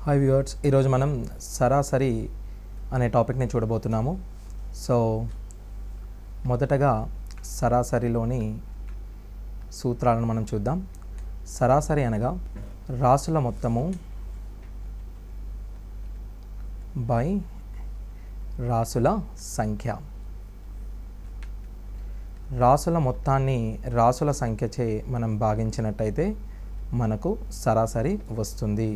Hi viewers, ఈరోజు మనం సరాసరి అనే టాపిక్ని చూడబోతున్నాము. సో మొదటగా సరాసరిలోని సూత్రాలను మనం చూద్దాం. సరాసరి అనగా రాసుల మొత్తము బై రాసుల సంఖ్య. రాసుల మొత్తాన్ని రాసుల సంఖ్యచే మనం భాగించినట్టయితే మనకు సరాసరి వస్తుంది.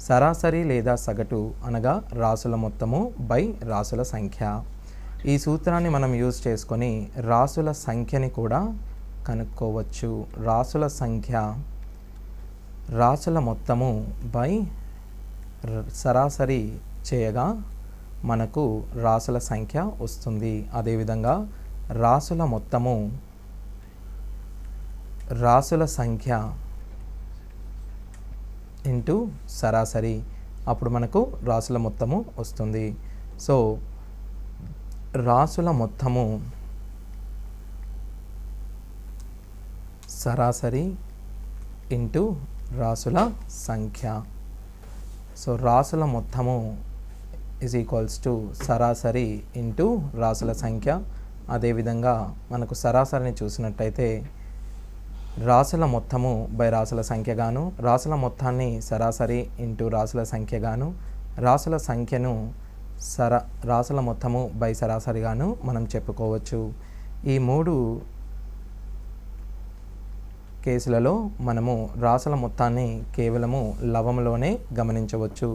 సరాసరి లేదా సగటు అనగా రాసుల మొత్తము బై రాసుల సంఖ్య. ఈ సూత్రాన్ని మనం యూజ్ చేసుకొని రాసుల సంఖ్యని కూడా కనుక్కోవచ్చు. రాసుల సంఖ్య రాసుల మొత్తము బై సరాసరి చేయగా మనకు రాసుల సంఖ్య వస్తుంది. అదేవిధంగా రాసుల మొత్తము రాసుల సంఖ్య ఇంటూ సరాసరి, అప్పుడు మనకు రాసుల మొత్తము వస్తుంది. సో రాసుల మొత్తము సరాసరి ఇంటూ రాసుల సంఖ్య. సో రాసుల మొత్తము ఈజ్ ఈక్వల్స్ టు సరాసరి ఇంటూ రాసుల సంఖ్య. అదేవిధంగా మనకు సరాసరిని చూసినట్టయితే రాసుల మొత్తము బై రాసుల సంఖ్యగాను, రాసుల మొత్తాన్ని సరాసరి ఇంటూ రాసుల సంఖ్యగాను, రాసుల సంఖ్యను రాసుల మొత్తము బై సరాసరిగాను మనం చెప్పుకోవచ్చు. ఈ మూడు కేసులలో మనము రాసుల మొత్తాన్ని కేవలము లవములోనే గమనించవచ్చు.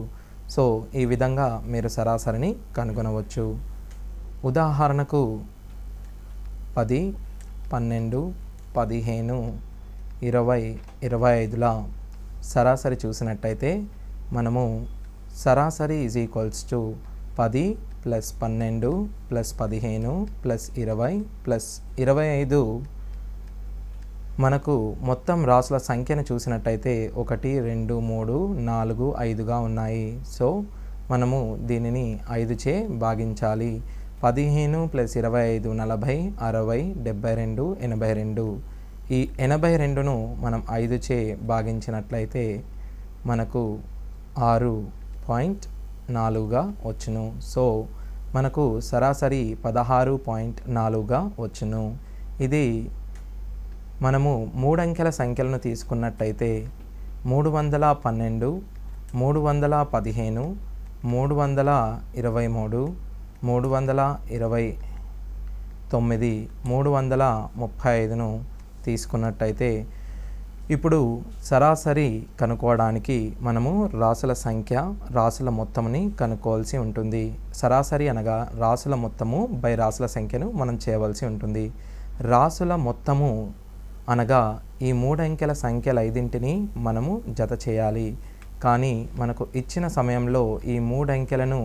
సో ఈ విధంగా మీరు సరాసరిని కనుగొనవచ్చు. ఉదాహరణకు 10, 12, 15, 20, 25ల సరాసరి చూసినట్టయితే మనము సరాసరి ఈజ్ ఈక్వల్స్ టు 10 + 12 + 15 + 20 + 25. మనకు మొత్తం రాసుల సంఖ్యను చూసినట్టయితే 1, 2, 3, 4, 5గా ఉన్నాయి. సో మనము దీనిని 5చే భాగించాలి. 15 + 25 40, 60, 72, 82. ఈ 82ను మనం 5చే భాగించినట్లయితే మనకు 6.4గా వచ్చును. సో మనకు సరాసరి 16.4గా వచ్చును. ఇది మనము 3 అంకెల సంఖ్యలను తీసుకున్నట్టయితే 312, 315, 323, 329, 335ను తీసుకున్నట్టయితే ఇప్పుడు సరాసరి కనుక్కోవడానికి మనము రాసుల సంఖ్య రాసుల మొత్తముని కనుక్కోవాల్సి ఉంటుంది. సరాసరి అనగా రాసుల మొత్తము బై రాసుల సంఖ్యను మనం చేయవలసి ఉంటుంది. రాసుల మొత్తము అనగా ఈ 3 అంకెల సంఖ్యల 5ంటిని మనము జత చేయాలి. కానీ మనకు ఇచ్చిన సమయంలో ఈ 3 అంకెలను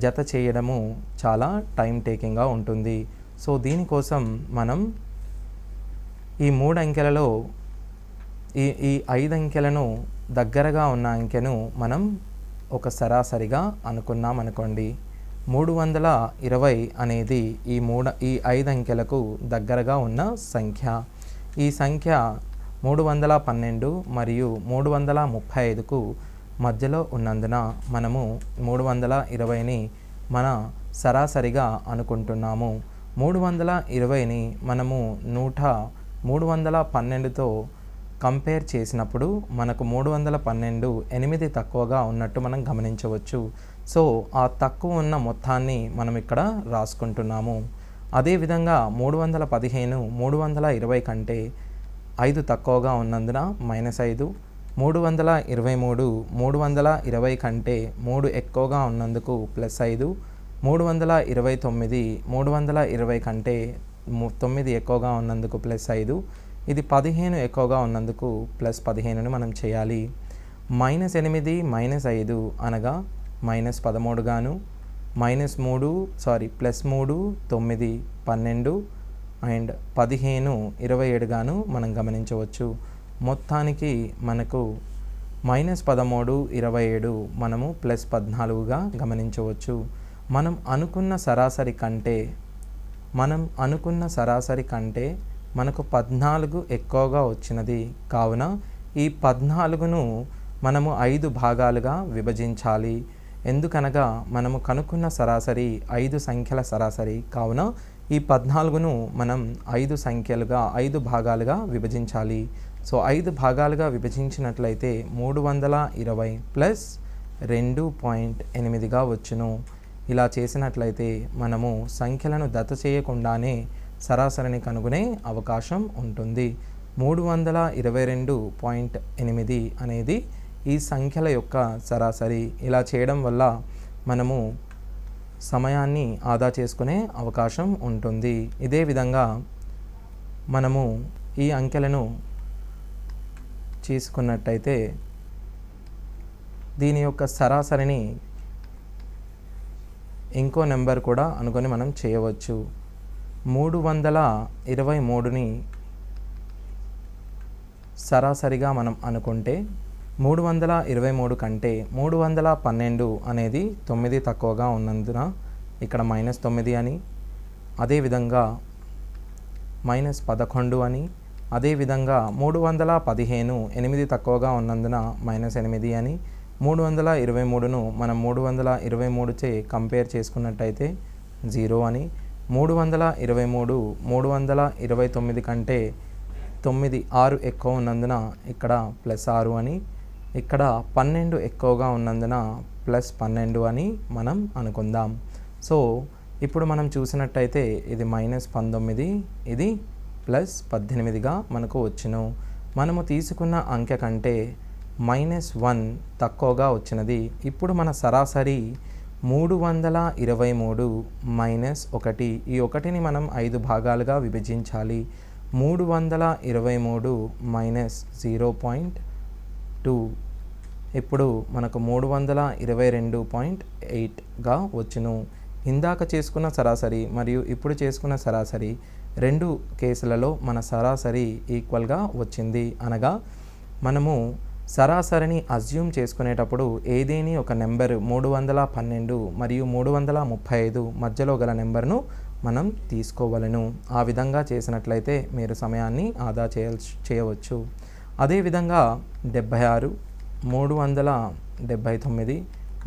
జత చేయడము చాలా టైం టేకింగ్గా ఉంటుంది. సో దీనికోసం మనం ఈ 3 అంకెలలో ఈ 5 అంకెలను దగ్గరగా ఉన్న అంకెను మనం ఒక సరాసరిగా అనుకున్నాం అనుకోండి. 320 అనేది ఈ 5 అంకెలకు దగ్గరగా ఉన్న సంఖ్య. ఈ సంఖ్య 312 మరియు 335కు మధ్యలో ఉన్నందున మనము 320ని మన సరాసరిగా అనుకుంటున్నాము. 320ని మనము 312తో కంపేర్ చేసినప్పుడు మనకు 312 8 తక్కువగా ఉన్నట్టు మనం గమనించవచ్చు. సో ఆ తక్కువ ఉన్న మొత్తాన్ని మనం ఇక్కడ రాసుకుంటున్నాము. అదేవిధంగా 315 320 కంటే 5 తక్కువగా ఉన్నందున -5, 323 320 కంటే 3 ఎక్కువగా ఉన్నందుకు +5, 329 320 కంటే 9 ఎక్కువగా ఉన్నందుకు +5, ఇది 15 ఎక్కువగా ఉన్నందుకు +15ని మనం చేయాలి. -8 -5 అనగా -13 గాను, +3 9 12 అండ్ 15 27 గాను మనం గమనించవచ్చు. మొత్తానికి మనకు -13 27 మనము +14గా గమనించవచ్చు. మనం అనుకున్న సరాసరి కంటే మనకు 14 ఎక్కువగా వచ్చినది. కావున ఈ 14ను మనము 5 భాగాలుగా విభజించాలి. ఎందుకనగా మనము కనుక్కున్న సరాసరి 5 సంఖ్యల సరాసరి. కావున ఈ 14ను మనం 5 భాగాలుగా విభజించాలి. సో 5 భాగాలుగా విభజించినట్లయితే 320 ప్లస్ 2.8గా వచ్చును. ఇలా చేసినట్లయితే మనము సంఖ్యలను జత చేయకుండానే సరాసరిని కనుగొనే అవకాశం ఉంటుంది. 322.8 అనేది ఈ సంఖ్యల యొక్క సరాసరి. ఇలా చేయడం వల్ల మనము సమయాన్ని ఆదా చేసుకునే అవకాశం ఉంటుంది. ఇదే విధంగా మనము ఈ అంకెలను తీసుకున్నట్టయితే దీని యొక్క సరాసరిని ఇంకో నెంబర్ కూడా అనుకొని మనం చేయవచ్చు. 323ని సరాసరిగా మనం అనుకుంటే 323 కంటే 312 అనేది 9 తక్కువగా ఉన్నందున ఇక్కడ -9 అని, అదేవిధంగా -11 అని, అదేవిధంగా 315 8 తక్కువగా ఉన్నందున -8 అని, 323ను మనం 323చే కంపేర్ చేసుకున్నట్టయితే 0 అని, 323 329 కంటే 6 ఎక్కువ ఉన్నందున ఇక్కడ +6 అని, ఇక్కడ 12 ఎక్కువగా ఉన్నందున +12 అని మనం అనుకుందాం. సో ఇప్పుడు మనం చూసినట్టయితే ఇది -19, ఇది +18గా మనకు వచ్చును. మనము తీసుకున్న అంకె కంటే -1 తక్కువగా వచ్చినది. ఇప్పుడు మన సరాసరి 323 -1. ఈ 1ని మనం 5 భాగాలుగా విభజించాలి. 323 -0.2 ఇప్పుడు మనకు 322.8గా వచ్చును. ఇందాక చేసుకున్న సరాసరి మరియు ఇప్పుడు చేసుకున్న సరాసరి 2 కేసులలో మన సరాసరి ఈక్వల్గా వచ్చింది. అనగా మనము సరాసరిని అజ్యూమ్ చేసుకునేటప్పుడు ఏదేని ఒక నెంబర్ 312 మరియు 335 మధ్యలో గల నెంబర్ను మనం తీసుకోవలను. ఆ విధంగా చేసినట్లయితే మీరు సమయాన్ని ఆదా చేయవచ్చు. అదేవిధంగా 76, 379,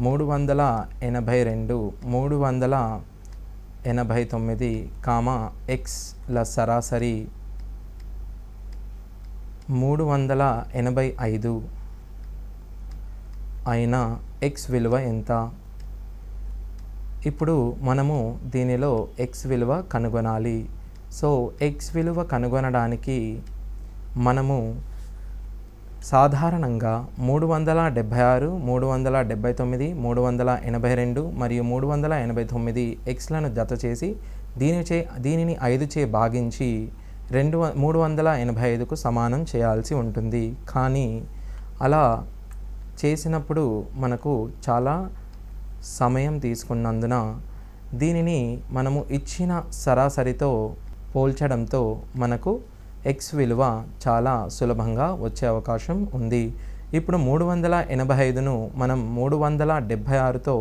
382, 389, xల సరాసరి 385 అయిన x విలువ ఎంత? ఇప్పుడు మనము దీనిలో x విలువ కనుగొనాలి. సో x విలువ కనుగొనడానికి మనము సాధారణంగా 376, 379, 382 మరియు 389 xలను జత చేసి దీనిని 5చే భాగించి 385కు సమానం చేయాల్సి ఉంటుంది. కానీ అలా చేసినప్పుడు మనకు చాలా సమయం తీసుకున్నందున దీనిని మనము ఇచ్చిన సరాసరితో పోల్చడంతో మనకు x విలువ చాలా సులభంగా వచ్చే అవకాశం ఉంది. ఇప్పుడు 385ను మనం 376తో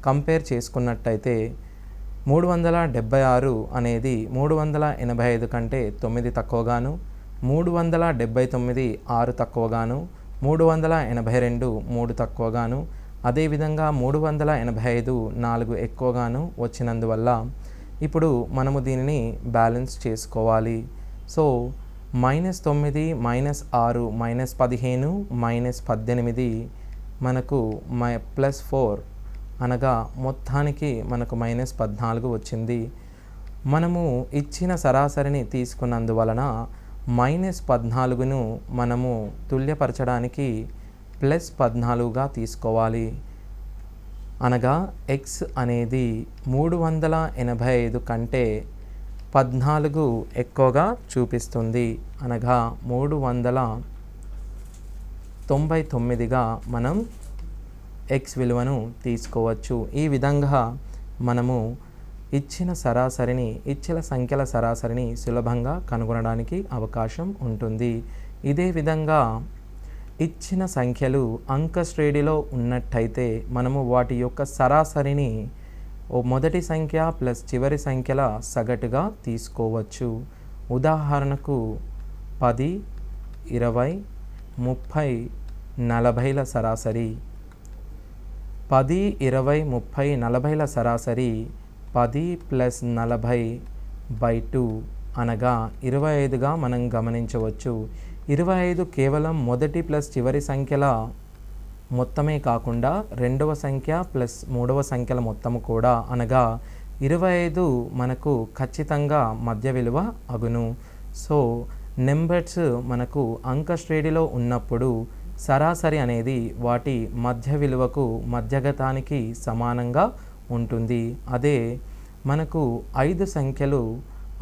కంపేర్ చేసుకున్నట్టయితే 376 అనేది 385 కంటే 9 తక్కువగాను, 379 6 తక్కువగాను, 382 3 తక్కువగాను, అదేవిధంగా 385 4 ఎక్కువగాను వచ్చినందువల్ల ఇప్పుడు మనము దీనిని బ్యాలెన్స్ చేసుకోవాలి. సో -9 -6 -15 -18 మనకు +4 అనగా మొత్తానికి మనకు -14 వచ్చింది. మనము ఇచ్చిన సరాసరిని తీసుకున్నందువలన -14ను మనము తుల్యపరచడానికి +14గా తీసుకోవాలి. అనగా x అనేది 385 కంటే 14 ఎక్కువగా చూపిస్తుంది. అనగా 399గా మనం x విలువను తీసుకోవచ్చు. ఈ విధంగా మనము ఇచ్చిన సంఖ్యల సరాసరిని సులభంగా కనుగొనడానికి అవకాశం ఉంటుంది. ఇదే విధంగా ఇచ్చిన సంఖ్యలు అంక శ్రేణిలో ఉన్నట్టయితే మనము వాటి యొక్క సరాసరిని మొదటి సంఖ్య ప్లస్ చివరి సంఖ్యల సగటుగా తీసుకోవచ్చు. ఉదాహరణకు 10, 20, 30, 40ల సరాసరి. 10, 20, 30, 40ల సరాసరి 10 + 40/2 అనగా 25గా మనం గమనించవచ్చు. 25 కేవలం మొదటి ప్లస్ చివరి సంఖ్యల మొత్తమే కాకుండా రెండవ సంఖ్య ప్లస్ మూడవ సంఖ్యల మొత్తము కూడా అనగా 25 మనకు ఖచ్చితంగా మధ్య విలువ అగును. సో నెంబర్స్ మనకు అంక శ్రేణిలో ఉన్నప్పుడు సరాసరి అనేది వాటి మధ్య విలువకు మధ్యగతానికి సమానంగా ఉంటుంది. అదే మనకు 5 సంఖ్యలు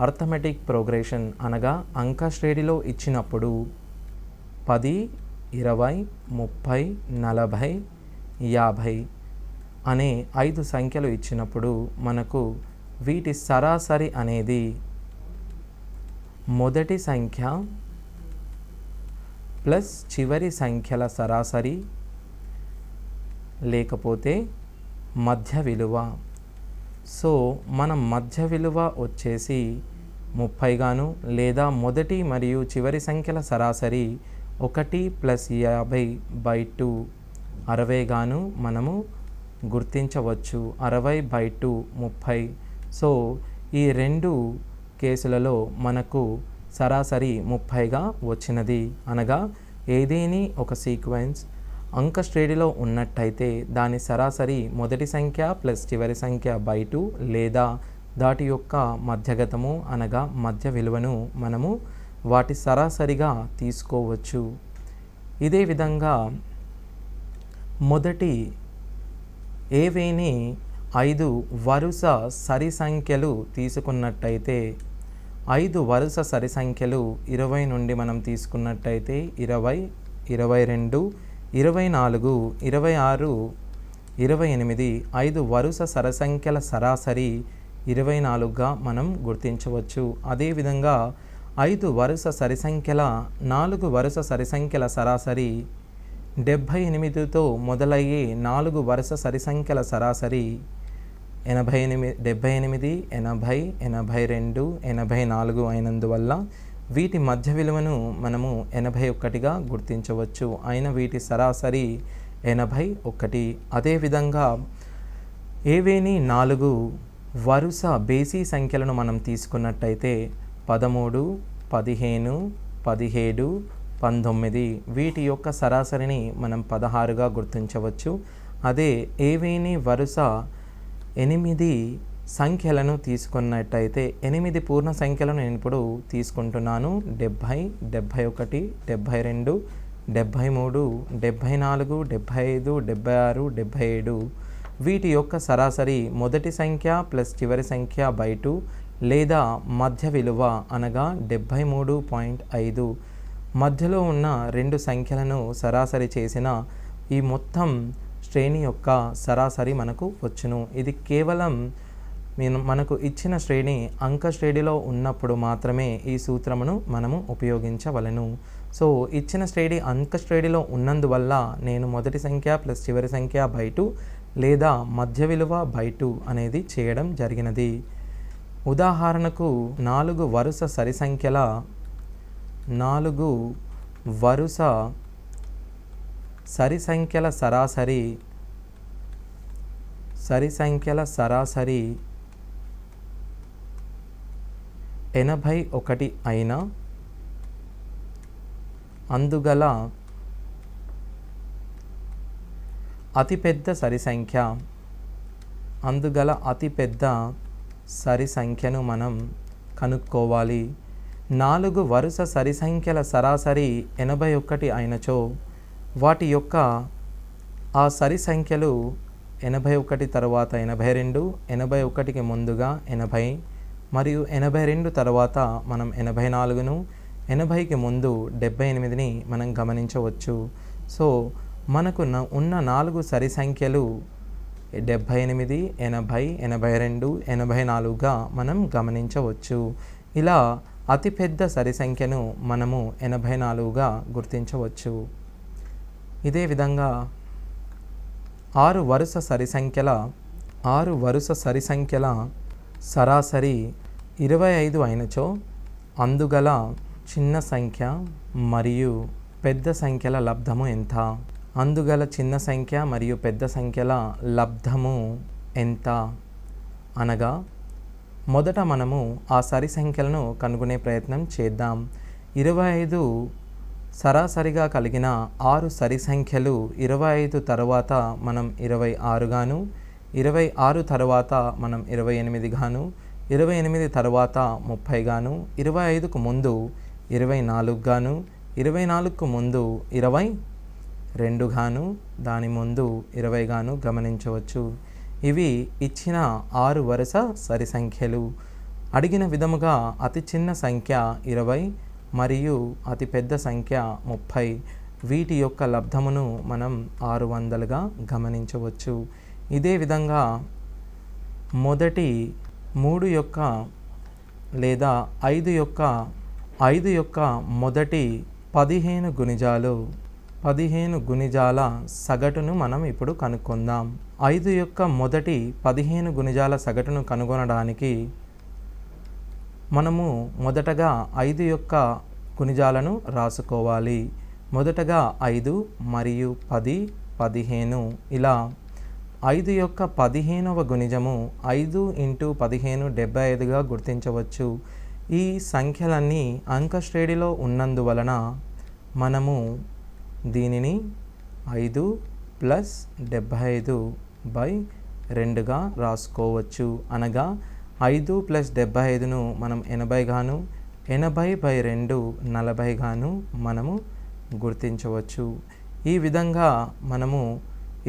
అర్థమెటిక్ ప్రోగ్రెషన్ అనగా అంక శ్రేణిలో ఇచ్చినప్పుడు 10, 20, 30, 40, 50 అనే 5 సంఖ్యలు ఇచ్చినప్పుడు మనకు వీటి సరాసరి అనేది మొదటి సంఖ్య ప్లస్ చివరి సంఖ్యల సరాసరి లేకపోతే మధ్య విలువ. సో మనం మధ్య విలువ వచ్చేసి 30 గాను లేదా మొదటి మరియు చివరి సంఖ్యల సరాసరి 1 + 50/2 60 గాను మనము గుర్తించవచ్చు. 60/2 30. సో ఈ రెండు కేసులలో మనకు సరాసరి 30గా వచ్చినది. అనగా ఏదేని ఒక సీక్వెన్స్ అంక శ్రేణిలో ఉన్నట్టయితే దాని సరాసరి మొదటి సంఖ్య ప్లస్ చివరి సంఖ్య /2 లేదా దాటి యొక్క మధ్యగతము అనగా మధ్య విలువను మనము వాటి సరాసరిగా తీసుకోవచ్చు. ఇదే విధంగా మొదటి ఏవేని 5 వరుస సరి సంఖ్యలు తీసుకున్నట్టయితే 5 వరుస సరి సంఖ్యలు 20 నుండి మనం తీసుకున్నట్టయితే 20, 22, 24, 26, 28 5 వరుస సరసంఖ్యల సరాసరి 24గా మనం గుర్తించవచ్చు. అదేవిధంగా 5 వరుస సరిసంఖ్యల 4 వరుస సరిసంఖ్యల సరాసరి 78తో మొదలయ్యే 4 వరుస సరిసంఖ్యల సరాసరి 78, 80, 82, 84 అయినందువల్ల వీటి మధ్య విలువను మనము 81గా గుర్తించవచ్చు. అయిన వీటి సరాసరి 81. అదేవిధంగా ఏవేని 4 వరుస బేసి సంఖ్యలను మనం తీసుకున్నట్టయితే 13, 15, 17, 19 వీటి యొక్క సరాసరిని మనం 16గా గుర్తించవచ్చు. అదే ఏవేని వరుస 8 సంఖ్యలను తీసుకున్నట్టయితే 8 పూర్ణ సంఖ్యలను నేను ఇప్పుడు తీసుకుంటున్నాను. 70, 71, 72, 73, 74, 75, 76, 77 వీటి యొక్క సరాసరి మొదటి సంఖ్య ప్లస్ చివరి సంఖ్య /2 లేదా మధ్య విలువ అనగా 73.5 మధ్యలో ఉన్న రెండు సంఖ్యలను సరాసరి చేసిన ఈ మొత్తం శ్రేణి యొక్క సరాసరి మనకు వచ్చును. ఇది కేవలం మనకు ఇచ్చిన శ్రేణి అంక శ్రేణిలో ఉన్నప్పుడు మాత్రమే ఈ సూత్రమును మనము ఉపయోగించవలెను. సో ఇచ్చిన శ్రేణి అంక శ్రేణిలో ఉన్నందువల్ల నేను మొదటి సంఖ్య ప్లస్ చివరి సంఖ్య /2 లేదా మధ్య విలువ /2 అనేది చేయడం జరిగినది. ఉదాహరణకు 4 వరుస సరి సంఖ్యల 4 వరుస సరి సంఖ్యల సరాసరి 81 అయిన అందుగల అతిపెద్ద సరి సంఖ్యను మనం కనుక్కోవాలి. 4 వరుస సరి సంఖ్యల సరాసరి 81 అయినచో వాటి యొక్క ఆ సరి సంఖ్యలు 81 తర్వాత 82, 81కి ముందుగా 80 మరియు 82 తర్వాత మనం 84ను 80కి ముందు 78ని మనం గమనించవచ్చు. సో మనకు ఉన్న 4 సరి సంఖ్యలు 78, 80, 82, 84గా మనం గమనించవచ్చు. ఇలా అతిపెద్ద సరి సంఖ్యను మనము 84గా గుర్తించవచ్చు. ఇదే విధంగా 6 వరుస సరి సంఖ్యల సరాసరి 25 అయినచో అందుగల చిన్న సంఖ్య మరియు పెద్ద సంఖ్యల లబ్ధము ఎంత? అందుగల చిన్న సంఖ్య మరియు పెద్ద సంఖ్యల లబ్ధము ఎంత అనగా, మొదట మనము ఆ సరి సంఖ్యలను కనుగొనే ప్రయత్నం చేద్దాం. 25 సరాసరిగా కలిగిన 6 సరి సంఖ్యలు 25 తర్వాత మనం 26 గాను, 26 తర్వాత మనం 28 గాను, 28 తర్వాత 30 గాను, 25కు ముందు 24 గాను, 24కు ముందు 22 గాను, దాని ముందు 20 గాను గమనించవచ్చు. ఇవి ఇచ్చిన 6 వరుస సరి సంఖ్యలు. అడిగిన విధముగా అతి చిన్న సంఖ్య 20 మరియు అతి పెద్ద సంఖ్య 30. వీటి యొక్క లబ్ధమును మనం 600గా గమనించవచ్చు. ఇదే విధంగా మొదటి 3 యొక్క లేదా 5 యొక్క మొదటి 15 గుణిజాల సగటును మనం ఇప్పుడు కనుక్కుందాం. 5 యొక్క మొదటి 15 గుణిజాల సగటును కనుగొనడానికి మనము మొదటగా 5 యొక్క గుణిజాలను రాసుకోవాలి. మొదటగా 5 మరియు 10, 15 ఇలా 5 యొక్క 15వ గుణిజము 5 × 15 75గా గుర్తించవచ్చు. ఈ సంఖ్యలన్నీ అంక శ్రేణిలో ఉన్నందువలన మనము దీనిని 5 + 75/2గా రాసుకోవచ్చు. అనగా 5 + 75ను మనం 80 గాను, 80/2 40 గాను మనము గుర్తించవచ్చు. ఈ విధంగా మనము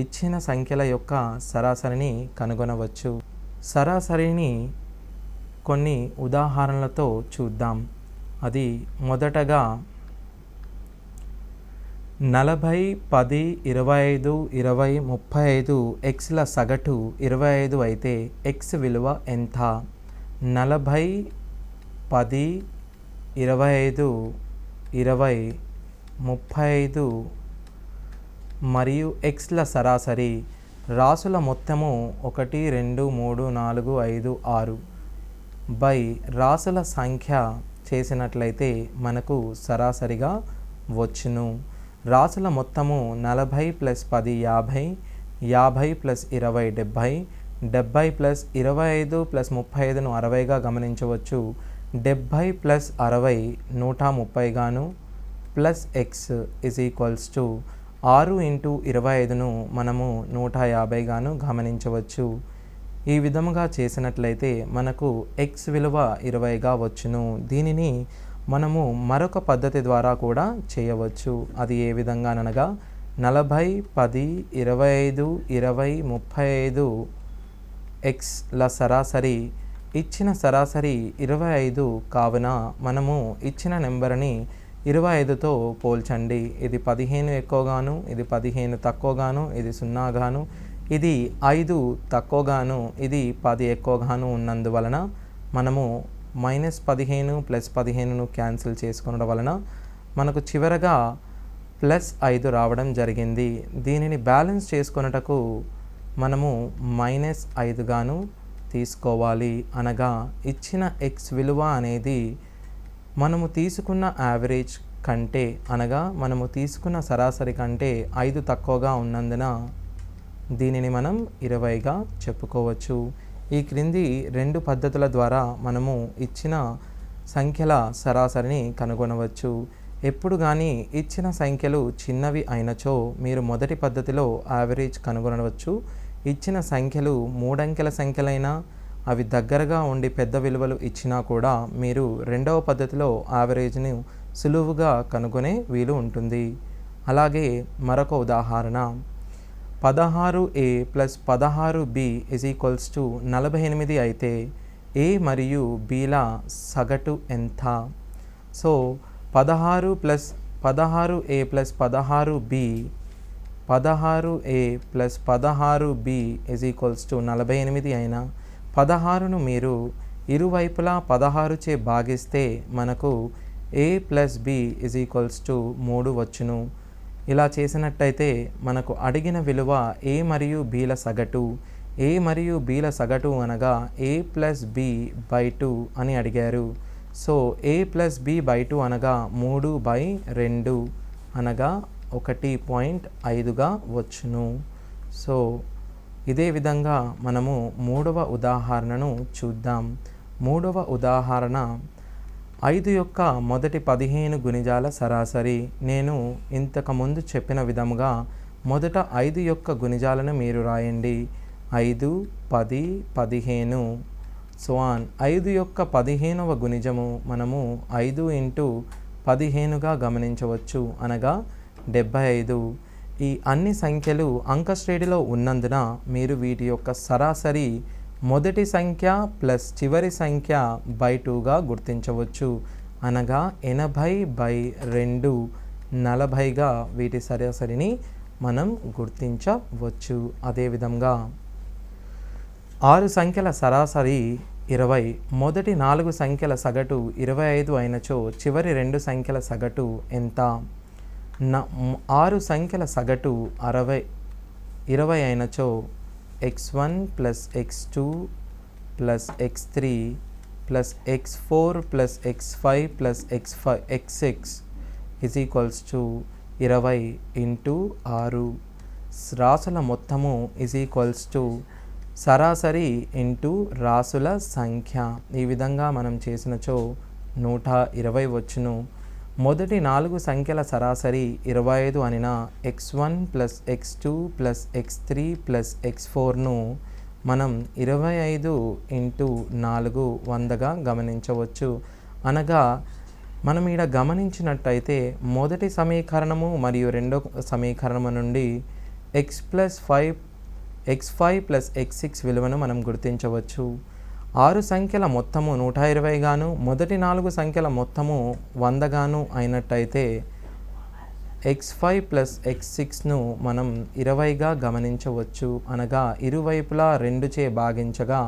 ఇచ్చిన సంఖ్యల యొక్క సరాసరిని కనుగొనవచ్చు. సరాసరిని కొన్ని ఉదాహరణలతో చూద్దాం. అది మొదటగా 40, 10, 25, 20, 35 xల సగటు 25 అయితే x విలువ ఎంత? 40, 10, 25, 20, 35 మరియు xల సరాసరి రాసుల మొత్తము 1, 2, 3, 4, 5, 6 బై రాసుల సంఖ్య చేసినట్లయితే మనకు సరాసరిగా వచ్చును. రాసుల మొత్తము 40 + 10 50, 50 + 20 70, 70 + 25 + 35ను 60గా గమనించవచ్చు. 70 + 60 130 గాను ప్లస్ x = 6 × 25ను మనము 150 గాను గమనించవచ్చు. ఈ విధముగా చేసినట్లయితే మనకు x విలువ 20గా వచ్చును. దీనిని మనము మరొక పద్ధతి ద్వారా కూడా చేయవచ్చు. అది ఏ విధంగానగా 40, 10, 25, 20, 35 xల సరాసరి ఇచ్చిన సరాసరి 25 కావున మనము ఇచ్చిన నెంబర్ని 25తో పోల్చండి. ఇది 15 ఎక్కువగాను, ఇది 15 తక్కువగాను, ఇది 0 గాను, ఇది 5 తక్కువగాను, ఇది 10 ఎక్కువగాను ఉన్నందువలన మనము -15 + 15ను క్యాన్సిల్ చేసుకోవడం వలన మనకు చివరగా +5 రావడం జరిగింది. దీనిని బ్యాలెన్స్ చేసుకొనుటకు మనము -5 గాను తీసుకోవాలి. అనగా ఇచ్చిన x విలువ అనేది మనము తీసుకున్న యావరేజ్ కంటే అనగా మనము తీసుకున్న సరాసరి కంటే 5 తక్కువగా ఉన్నందున దీనిని మనం 20గా చెప్పుకోవచ్చు. ఈ క్రింది 2 పద్ధతుల ద్వారా మనము ఇచ్చిన సంఖ్యల సరాసరిని కనుగొనవచ్చు. ఎప్పుడు కానీ ఇచ్చిన సంఖ్యలు చిన్నవి అయినచో మీరు మొదటి పద్ధతిలో యావరేజ్ కనుగొనవచ్చు. ఇచ్చిన సంఖ్యలు 3 అంకెల సంఖ్యలైనా అవి దగ్గరగా ఉండి పెద్ద విలువలు ఇచ్చినా కూడా మీరు రెండవ పద్ధతిలో యావరేజ్ని సులువుగా కనుగొనే వీలు ఉంటుంది. అలాగే మరొక ఉదాహరణ 16a + 16b = 48 అయితే a మరియు bల సగటు ఎంత? So 16 + 16a + 16b 16a + 16b = 48 అయినా 16ను మీరు ఇరువైపులా 16చే భాగిస్తే మనకు a + b = 3 వచ్చును. ఇలా చేసినట్టయితే మనకు అడిగిన విలువ a మరియు bల సగటు. a మరియు bల సగటు అనగా a + b/2 అని అడిగారు. సో a + b/2 అనగా 3/2 అనగా 1.5గా వచ్చును. సో ఇదే విధంగా మనము మూడవ ఉదాహరణను చూద్దాం. మూడవ ఉదాహరణ 5 యొక్క మొదటి 15 గుణిజాల సరాసరి. నేను ఇంతకుముందు చెప్పిన విధముగా మొదట 5 యొక్క గుణిజాలను మీరు రాయండి. 5, 10, 15 సో ఆన్. 5 యొక్క 15వ గుణిజము మనము 5 × 15గా గమనించవచ్చు, అనగా 75. ఈ అన్ని సంఖ్యలు అంకశ్రేణిలో ఉన్నందున మీరు వీటి యొక్క సరాసరి మొదటి సంఖ్య ప్లస్ చివరి సంఖ్య బై 2గా గుర్తించవచ్చు, అనగా 80/2 40గా వీటి సరాసరిని మనం గుర్తించవచ్చు. అదేవిధంగా 6 సంఖ్యల సరాసరి 20, మొదటి 4 సంఖ్యల సగటు 25 అయినచో చివరి 2 సంఖ్యల సగటు ఎంత? 6 సంఖ్యల సగటు 20 అయినచో x1 + x2 + x3 + x4 + x5 + x6 = 20 × 6. రాసుల మొత్తము సరాసరి ఇంటూ రాసుల సంఖ్య. ఈ విధంగా మనం చేసినచో 120 వచ్చును. మొదటి 4 సంఖ్యల సరాసరి 25 అనిన x1 + x2 + x3 + x4ను మనం 25 × 4 100గా గమనించవచ్చు. అనగా మనం ఇక్కడ గమనించినట్టయితే మొదటి సమీకరణము మరియు రెండవ సమీకరణము నుండి x5 + x6 విలువను మనం గుర్తించవచ్చు. 6 సంఖ్యల మొత్తము 120 గాను మొదటి 4 సంఖ్యల మొత్తము 100 గాను అయినట్టయితే x5 + x6ను మనం 20గా గమనించవచ్చు, అనగా ఇరువైపులా 2చే భాగించగా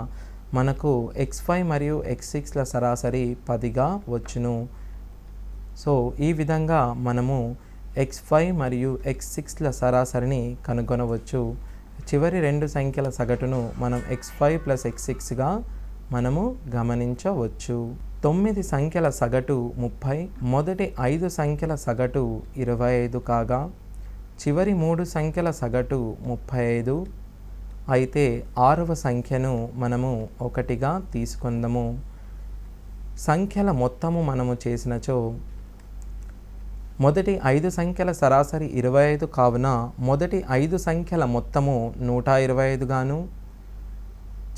మనకు x5 మరియు x6ల సరాసరి 10గా వచ్చును. సో ఈ విధంగా మనము x5 మరియు x6ల సరాసరిని కనుగొనవచ్చు. చివరి 2 సంఖ్యల సగటును మనం x5 + x6గా మనము గమనించవచ్చు. 9 సంఖ్యల సగటు 30, మొదటి 5 సంఖ్యల సగటు 25 కాగా చివరి 3 సంఖ్యల సగటు 35 అయితే 6వ సంఖ్యను మనము 1గా తీసుకుందాము. సంఖ్యల మొత్తము మనము చేసినచో మొదటి 5 సంఖ్యల సరాసరి 25 కావున మొదటి 5 సంఖ్యల మొత్తము 125 గాను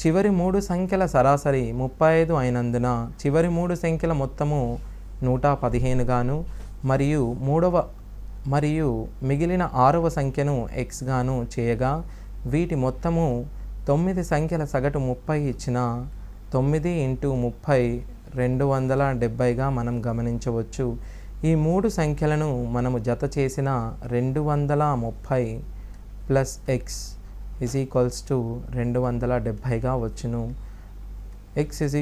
చివరి 3 సంఖ్యల సరాసరి 35 అయినందున చివరి 3 సంఖ్యల మొత్తము 115 గాను మరియు మిగిలిన 6వ సంఖ్యను x గాను చేయగా వీటి మొత్తము 9 సంఖ్యల సగటు 30 ఇచ్చిన 9 × 30 270గా మనం గమనించవచ్చు. ఈ 3 సంఖ్యలను మనము జత చేసిన 230 + x = 270గా వచ్చును. x =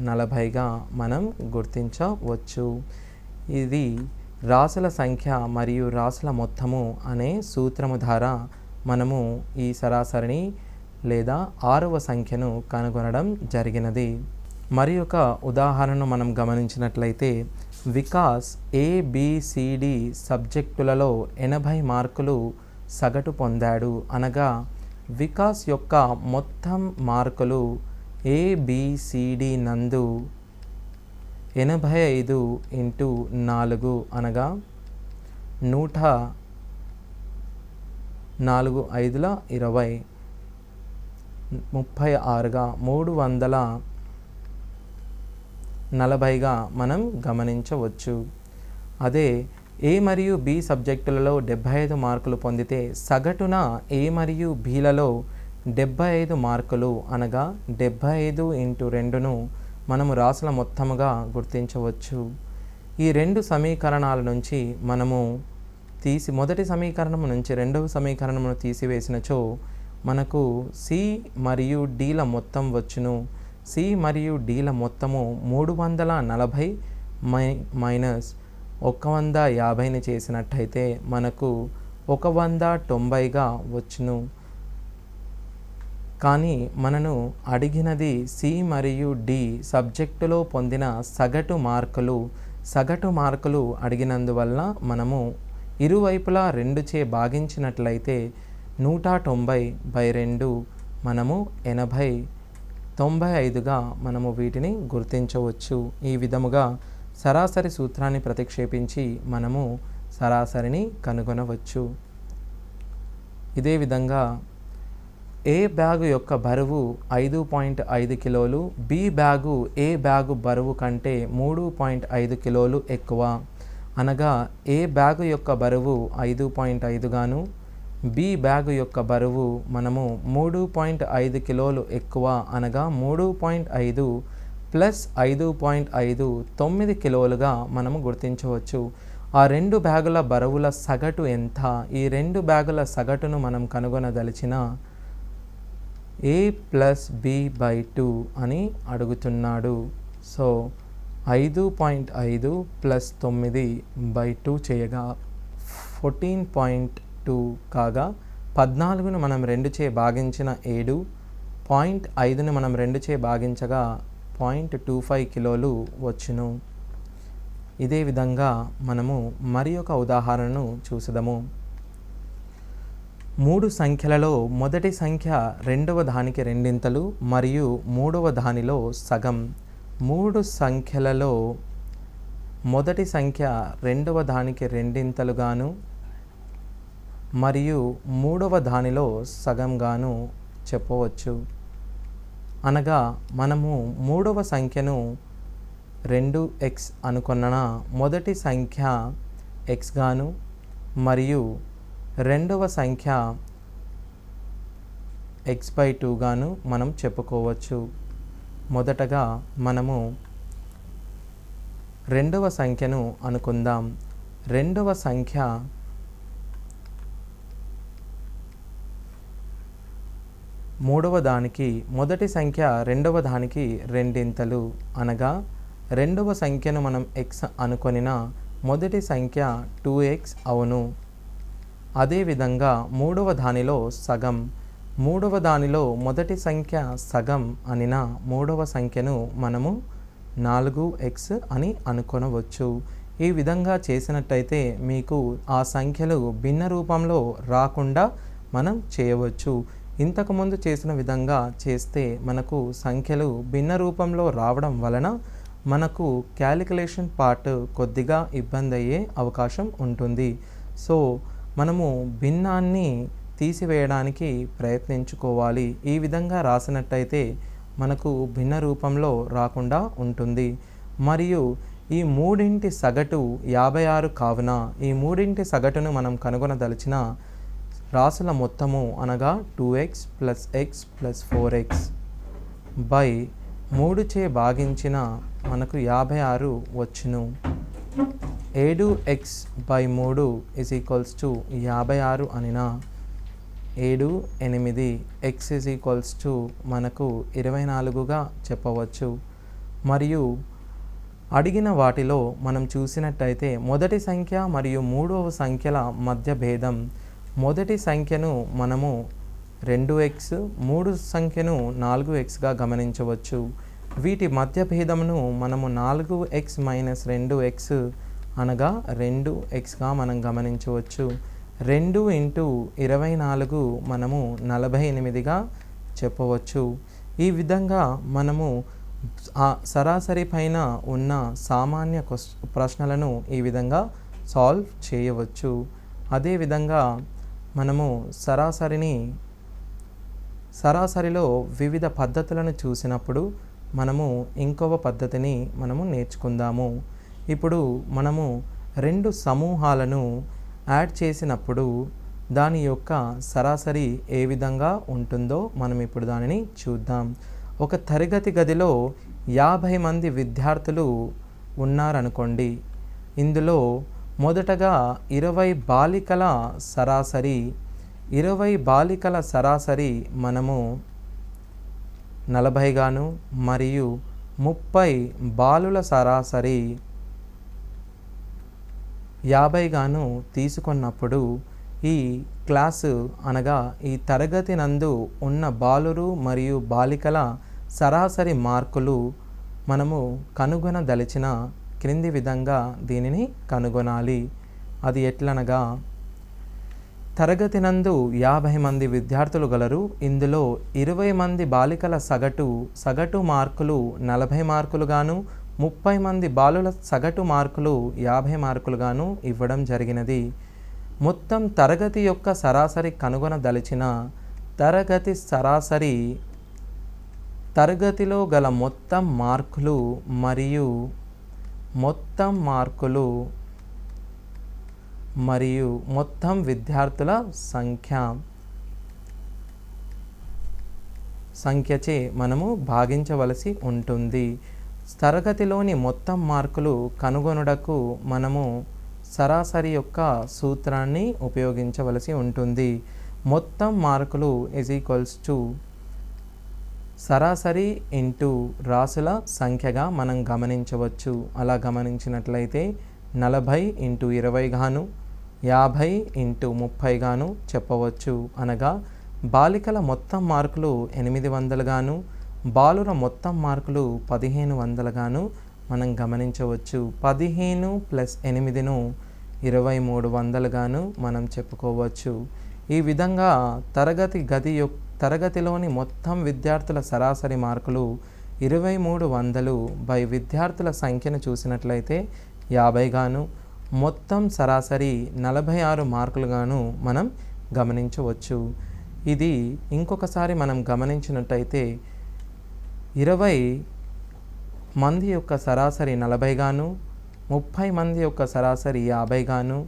40గా మనం గుర్తించవచ్చు. ఇది రాసుల సంఖ్య మరియు రాసుల మొత్తము అనే సూత్రము ద్వారా మనము ఈ సరాసరిని లేదా 6వ సంఖ్యను కనుగొనడం జరిగినది. మరి ఒక ఉదాహరణను మనం గమనించినట్లయితే వికాస్ ABCD సబ్జెక్టులలో 80 మార్కులు సగటు పొందాడు, అనగా వికాస్ యొక్క మొత్తం మార్కులు ABCD నందు 85 × 4 అనగా 104 5ల 20 36గా 340గా మనం గమనించవచ్చు. అదే A మరియు B సబ్జెక్టులలో 75 మార్కులు పొందితే సగటున A మరియు Bలలో 75 మార్కులు, అనగా 75 × 2ను మనము రాసుల మొత్తముగా గుర్తించవచ్చు. ఈ 2 సమీకరణాల నుంచి మనము మొదటి సమీకరణం నుంచి రెండవ సమీకరణమును తీసివేసినచో మనకు C మరియు Dల మొత్తం వచ్చును. C మరియు Dల మొత్తము 340 -150ని చేసినట్టయితే మనకు 190గా వచ్చును. కానీ మనను అడిగినది C మరియు D సబ్జెక్టులో పొందిన సగటు మార్కులు సగటు మార్కులు అడిగినందువల్ల మనము ఇరువైపులా 2చే భాగించినట్లయితే 190/2 మనము 80, 95గా మనము వీటిని గుర్తించవచ్చు. ఈ విధముగా సరాసరి సూత్రాన్ని ప్రతిక్షేపించి మనము సరాసరిని కనుగొనవచ్చు. ఇదే విధంగా ఏ బ్యాగు యొక్క బరువు 5.5 కిలోలు, బి బ్యాగు ఏ బ్యాగు బరువు కంటే 3.5 కిలోలు ఎక్కువ అనగా ఏ బ్యాగు యొక్క బరువు 5.5 గాను, బి బ్యాగు యొక్క బరువు మనము 3.5 కిలోలు ఎక్కువ అనగా 3.5 ప్లస్ 5.5 9 కిలోలుగా మనము గుర్తించవచ్చు. ఆ 2 బ్యాగుల బరువుల సగటు ఎంత? ఈ 2 బ్యాగుల సగటును మనం కనుగొనదలిచిన a ప్లస్ b/2 అని అడుగుతున్నాడు. సో 5.5 ప్లస్ 9/2 చేయగా 14.2 కాగా 14ను మనం 2చే భాగించిన 7, 0.5ను మనం 2చే భాగించగా 0.25 కిలోలు వచ్చును. ఇదే విధంగా మనము మరి ఒక ఉదాహరణను చూసుదాము. 3 సంఖ్యలలో మొదటి సంఖ్య రెండవ దానికి రెండింతలు మరియు మూడవ దానిలో సగం. 3 సంఖ్యలలో మొదటి సంఖ్య రెండవ దానికి రెండింతలుగాను మరియు మూడవ దానిలో సగంగాను చెప్పవచ్చు. అనగా మనము మూడవ సంఖ్యను 2x అనుకున్న మొదటి సంఖ్య x గాను మరియు రెండవ సంఖ్య x/2 గాను మనం చెప్పుకోవచ్చు. మొదటగా మనము రెండవ సంఖ్యను అనుకుందాం. రెండవ సంఖ్య మూడవ దానికి మొదటి సంఖ్య రెండవ దానికి రెండింతలు అనగా రెండవ సంఖ్యను మనం x అనుకొనిన మొదటి సంఖ్య 2x అవును. అదేవిధంగా మూడవ దానిలో సగం. మూడవ దానిలో మొదటి సంఖ్య సగం అనిన మూడవ సంఖ్యను మనము 4x అని అనుకొనవచ్చు. ఈ విధంగా చేసినట్టయితే మీకు ఆ సంఖ్యలు భిన్న రూపంలో రాకుండా మనం చేయవచ్చు. ఇంతకుముందు చేసిన విధంగా చేస్తే మనకు సంఖ్యలు భిన్న రూపంలో రావడం వలన మనకు క్యాలిక్యులేషన్ పార్ట్ కొద్దిగా ఇబ్బంది అయ్యే అవకాశం ఉంటుంది. సో మనము భిన్నాన్ని తీసివేయడానికి ప్రయత్నించుకోవాలి. ఈ విధంగా రాసినట్టయితే మనకు భిన్న రూపంలో రాకుండా ఉంటుంది. మరియు ఈ మూడింటి సగటు 56 కావున ఈ మూడింటి సగటును మనం కనుగొనదలిచిన రాసుల మొత్తము అనగా 2x plus x plus 4x by 3చే భాగించిన మనకు 56 వచ్చును. 7x/3 = 56 అనినా 7, 8 x మనకు 24గా చెప్పవచ్చు. మరియు అడిగిన వాటిలో మనం చూసినట్టయితే మొదటి సంఖ్య మరియు మూడవ సంఖ్యల మధ్య భేదం. మొదటి సంఖ్యను మనము 2x, మూడు సంఖ్యను 4xగా గమనించవచ్చు. వీటి మధ్య భేదమును మనము 4x - 2x అనగా 2xగా మనం గమనించవచ్చు. 2 × 24 మనము 48గా చెప్పవచ్చు. ఈ విధంగా మనము సరాసరి పైన ఉన్న సామాన్య ప్రశ్నలను ఈ విధంగా సాల్వ్ చేయవచ్చు. అదేవిధంగా మనము సరాసరిలో వివిధ పద్ధతులను చూసినప్పుడు మనము ఇంకొక పద్ధతిని మనము నేర్చుకుందాము. ఇప్పుడు మనము 2 సమూహాలను యాడ్ చేసినప్పుడు దాని యొక్క సరాసరి ఏ విధంగా ఉంటుందో మనం ఇప్పుడు దానిని చూద్దాం. ఒక తరగతి గదిలో 50 మంది విద్యార్థులు ఉన్నారనుకోండి. ఇందులో మొదటగా 20 బాలికల సరాసరి మనము 40 గాను మరియు 30 బాలుల సరాసరి 50 గాను తీసుకున్నప్పుడు ఈ క్లాసు అనగా ఈ తరగతి నందు ఉన్న బాలురు మరియు బాలికల సరాసరి మార్కులు మనము కనుగొనదలిచిన క్రింది విధంగా దీనిని కనుగొనాలి. అది ఎట్లనగా, తరగతి నందు 50 మంది విద్యార్థులు గలరు. ఇందులో 20 మంది బాలికల సగటు మార్కులు 40 మార్కులుగాను, 30 మంది బాలుల సగటు మార్కులు 50 మార్కులుగాను ఇవ్వడం జరిగినది. మొత్తం తరగతి యొక్క సరాసరి కనుగొనదలిచిన తరగతిలో గల మొత్తం మార్కులు మరియు మొత్తం విద్యార్థుల సంఖ్యచే మనము భాగించవలసి ఉంటుంది. తరగతిలోని మొత్తం మార్కులు కనుగొనుటకు మనము సరాసరి యొక్క సూత్రాన్ని ఉపయోగించవలసి ఉంటుంది. మొత్తం మార్కులు = సరాసరి ఇంటూ రాసుల సంఖ్యగా మనం గమనించవచ్చు. అలా గమనించినట్లయితే 40 × 20 గాను, 50 × 30 గాను చెప్పవచ్చు. అనగా బాలికల మొత్తం మార్కులు 800 గాను, బాలుర మొత్తం మార్కులు 1500 గాను మనం గమనించవచ్చు. 15 + 8ను 2300 గాను మనం చెప్పుకోవచ్చు. ఈ విధంగా తరగతిలోని మొత్తం విద్యార్థుల సరాసరి మార్కులు 2300 విద్యార్థుల సంఖ్యను చూసినట్లయితే 50 గాను, మొత్తం సరాసరి 46 మార్కులుగాను మనం గమనించవచ్చు. ఇది ఇంకొకసారి మనం గమనించినట్టయితే 20 మంది యొక్క సరాసరి 40 గాను, 30 మంది యొక్క సరాసరి 50 గాను,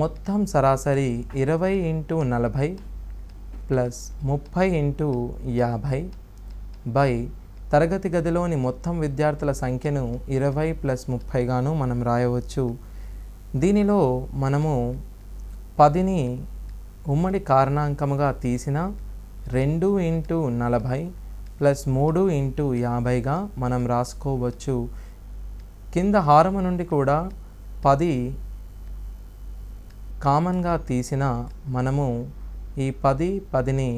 మొత్తం సరాసరి 20 × 40 + 30 × 50 తరగతి గదిలోని మొత్తం విద్యార్థుల సంఖ్యను 20 + 30 గాను మనం రాయవచ్చు. దీనిలో మనము 10ని ఉమ్మడి కారణాంకముగా తీసిన 2 × 40 + 3 × 50గా మనం రాసుకోవచ్చు. కింద హారము నుండి కూడా 10 కామన్గా తీసిన మనము ఈ 10ని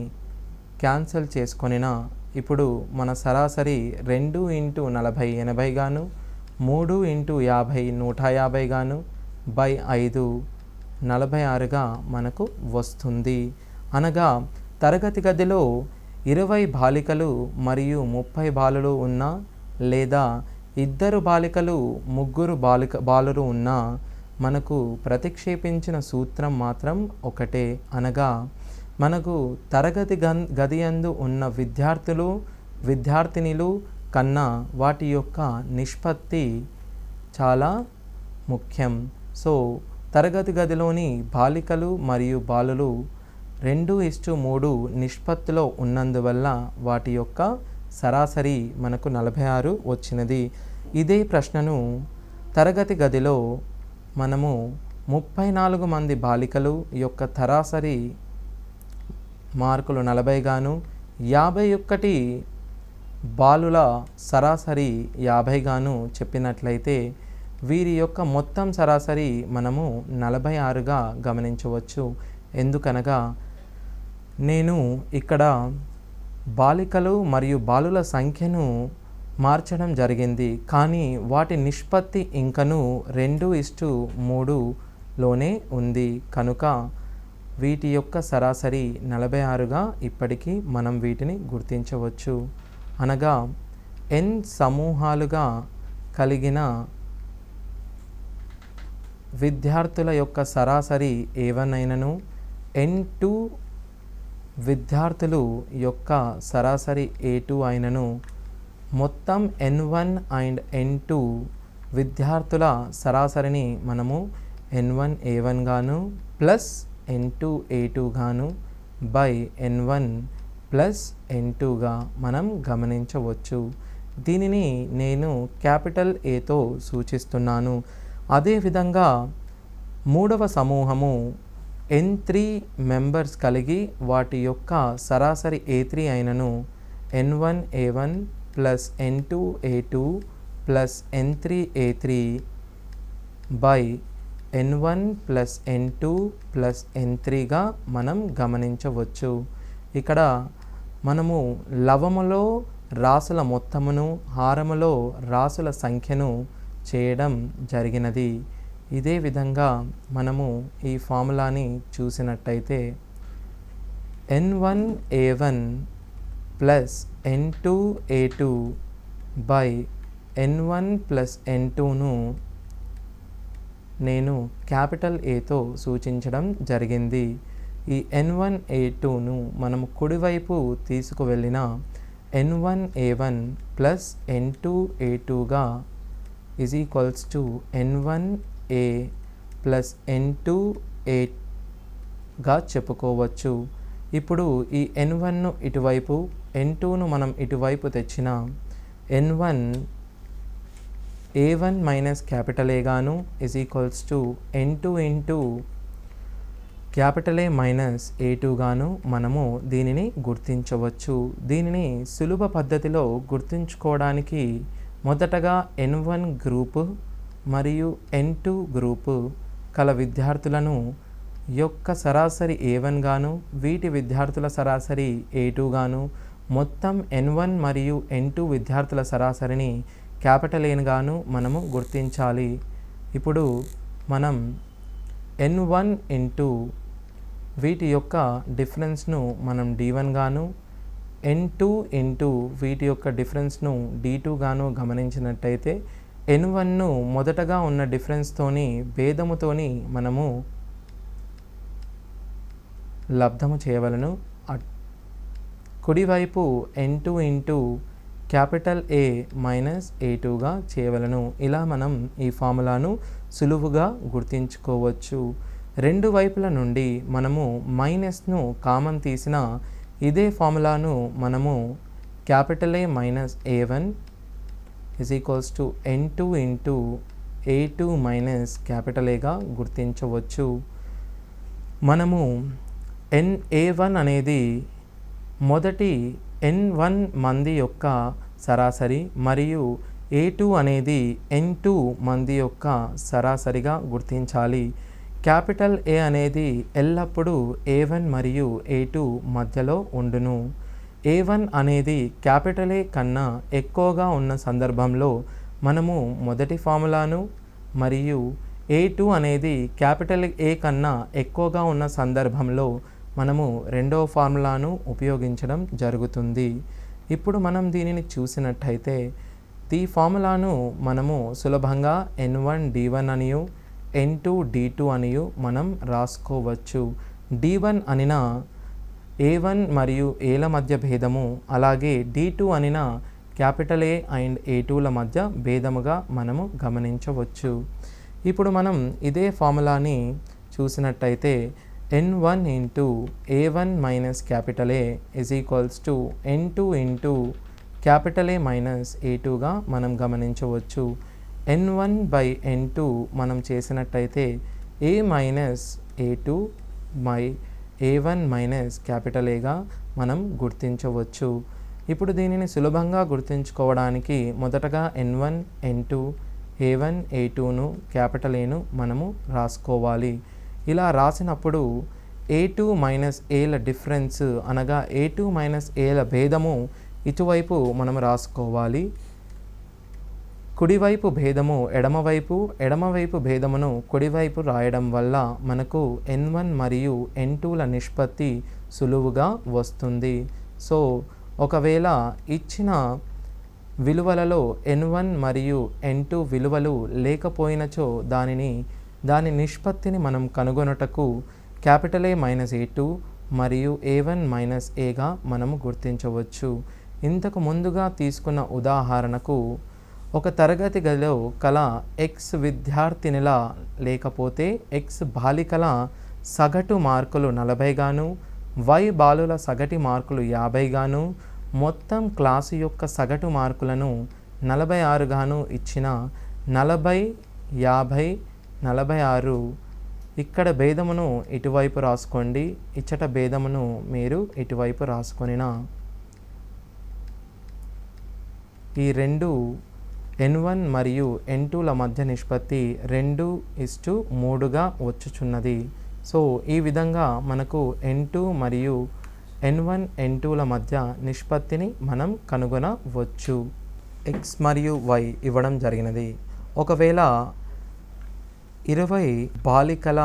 క్యాన్సిల్ చేసుకొనినా ఇప్పుడు మన సరాసరి 2 × 40 80 గాను, 3 × 50 150 గాను, 5 46గా మనకు వస్తుంది. అనగా తరగతి గదిలో 20 బాలికలు మరియు 30 బాలులు ఉన్నా, లేదా 2 బాలికలు 3 బాలురు ఉన్నా మనకు ప్రతిక్షేపించిన సూత్రం మాత్రం ఒకటే. అనగా మనకు తరగతి గదియందు ఉన్న విద్యార్థినులు కన్నా వాటి యొక్క నిష్పత్తి చాలా ముఖ్యం. సో తరగతి గదిలోని బాలికలు మరియు బాలులు 2:3 నిష్పత్తిలో ఉన్నందువల్ల వాటి యొక్క సరాసరి మనకు 46 వచ్చినది. ఇదే ప్రశ్నను తరగతి గదిలో మనము 34 మంది బాలికలు యొక్క సరాసరి మార్కులు 40 గాను, 51 బాలుల సరాసరి 50 గాను చెప్పినట్లయితే వీరి యొక్క మొత్తం సరాసరి మనము 46గా గమనించవచ్చు. ఎందుకనగా నేను ఇక్కడ బాలికలు మరియు బాలుల సంఖ్యను మార్చడం జరిగింది, కానీ వాటి నిష్పత్తి ఇంకను 2:3లోనే ఉంది. కనుక వీటి యొక్క సరాసరి 46గా ఇప్పటికీ మనం వీటిని గుర్తించవచ్చు. అనగా n సమూహాలుగా కలిగిన విద్యార్థుల యొక్క సరాసరి ఏవనైనను, n2 విద్యార్థులు యొక్క సరాసరి A2 అయినను, మొత్తం n1 and n2 విద్యార్థుల సరాసరిని మనము n1 A1 గాను ప్లస్ n2 A2 గాను n1 ప్లస్ n2గా మనం గమనించవచ్చు. దీనిని నేను క్యాపిటల్ Aతో సూచిస్తున్నాను. అదేవిధంగా మూడవ సమూహము n3 మెంబర్స్ కలిగి వాటి యొక్క సరాసరి A3 అయినను n1 A1 plus n2 A2 plus n3 A3 n1 plus n2 plus n3గా మనం గమనించవచ్చు. ఇక్కడ మనము లవములో రాసుల మొత్తమును, హారములో రాసుల సంఖ్యను చేయడం జరిగినది. ఇదే విధంగా మనము ఈ ఫార్ములాని చూసినట్టయితే N1A1 plus N2A2 by N1 plus N2ను నేను క్యాపిటల్ ఏతో సూచించడం జరిగింది. ఈ N1A2ను మనము కుడివైపు తీసుకువెళ్ళిన N1A1 ప్లస్ N2A2గా is equals to N1A plus N2A చెప్పుకోవచ్చు. ఇప్పుడు ఈ N1ను ఇటువైపు, N2ను మనం ఇటువైపు తెచ్చిన N1A1 మైనస్ క్యాపిటల్ ఏ గాను is equals to N2 into capital A minus A2 గాను మనము దీనిని గుర్తించవచ్చు. దీనిని సులభ పద్ధతిలో గుర్తుంచుకోవడానికి మొదటగా N1 గ్రూపు మరియు N2 గ్రూపు కల విద్యార్థులను యొక్క సరాసరి A1 గాను, వీటి విద్యార్థుల సరాసరి A2 గాను, మొత్తం N1 మరియు N2 విద్యార్థుల సరాసరిని క్యాపిటల్ ఏని గాను మనము గుర్తించాలి. ఇప్పుడు మనం N1 ఇంటూ వీటి యొక్క డిఫరెన్స్ను మనం D1 గాను, N2 ఇంటూ వీటి యొక్క డిఫరెన్స్ను D2 గాను గమనించినట్టయితే N1ను మొదటగా ఉన్న డిఫరెన్స్తోని భేదముతోని మనము లబ్ధము చేయవలను. కుడివైపు N2 into capital A minus A2గా చేయవలను. ఇలా మనం ఈ ఫార్ములాను సులువుగా గుర్తించుకోవచ్చు. రెండు వైపుల నుండి మనము మైనస్ను కామన్ తీసిన ఇదే ఫార్ములాను మనము capital A minus A1 is equals to N2 into A2 minus capital ఏగా గుర్తించవచ్చు. మనము A1 అనేది మొదటి N1 మంది యొక్క సరాసరి మరియు A2 అనేది N2 మంది యొక్క సరాసరిగా గుర్తించాలి. క్యాపిటల్ ఏ అనేది ఎల్లప్పుడూ A1 మరియు A2 మధ్యలో ఉండును. A1 అనేది క్యాపిటల్ ఏ కన్నా ఎక్కువగా ఉన్న సందర్భంలో మనము మొదటి ఫార్ములాను, మరియు A2 అనేది క్యాపిటల్ ఏ కన్నా ఎక్కువగా ఉన్న సందర్భంలో మనము రెండవ ఫార్ములాను ఉపయోగించడం జరుగుతుంది. ఇప్పుడు మనం దీనిని చూసినట్టయితే ఈ ఫార్ములాను మనము సులభంగా N1 D1 అనియు, N2 D2 అనియు మనం రాసుకోవచ్చు. D1 అనిన A1 మరియు Aల మధ్య భేదము, అలాగే D2 అనిన క్యాపిటల్ ఏ అండ్ A2ల మధ్య భేదముగా మనము గమనించవచ్చు. ఇప్పుడు మనం ఇదే ఫార్ములాని చూసినట్టయితే N1 into A1 minus capital A is equals to N2 into capital A minus A2గా మనం గమనించవచ్చు. N1 బై N2 మనం చేసినట్టయితే A minus A2 by A1 minus capital ఏగా మనం గుర్తించవచ్చు. ఇప్పుడు దీనిని సులభంగా గుర్తుంచుకోవడానికి మొదటగా N1 N2 A1 A2ను క్యాపిటల్ ఏను మనము రాసుకోవాలి. ఇలా రాసినప్పుడు A2 మైనస్ Aల డిఫరెన్స్ అనగా A2 మైనస్ Aల భేదము ఇటువైపు మనం రాసుకోవాలి. కుడివైపు భేదము ఎడమవైపు భేదమును కుడివైపు రాయడం వల్ల మనకు N1 మరియు N2ల నిష్పత్తి సులువుగా వస్తుంది. సో ఒకవేళ ఇచ్చిన విలువలలో N1 మరియు N2 విలువలు లేకపోయినచో దాని నిష్పత్తిని మనం కనుగొనుటకు క్యాపిటల్ ఏ మైనస్ A2 మరియు A1 మైనస్ Aగా మనము గుర్తించవచ్చు. ఇంతకు ముందుగా తీసుకున్న ఉదాహరణకు ఒక తరగతి గదిలో కల X విద్యార్థినిల లేకపోతే X బాలికల సగటు మార్కులు 40 గాను, Y బాలుల సగటు మార్కులు 50 గాను, మొత్తం క్లాసు యొక్క సగటు మార్కులను 46 గాను ఇచ్చిన 40, 50, 46 ఇక్కడ భేదమును ఇటువైపు రాసుకోండి, ఇచ్చట భేదమును మీరు ఇటువైపు రాసుకొనిన ఈ రెండు N1 మరియు N2ల మధ్య నిష్పత్తి 2:3గా వచ్చుచున్నది. సో ఈ విధంగా మనకు N2 మరియు N1 N2ల మధ్య నిష్పత్తిని మనం కనుగొనవచ్చు. X మరియు Y ఇవ్వడం జరిగినది. ఒకవేళ 20 బాలికల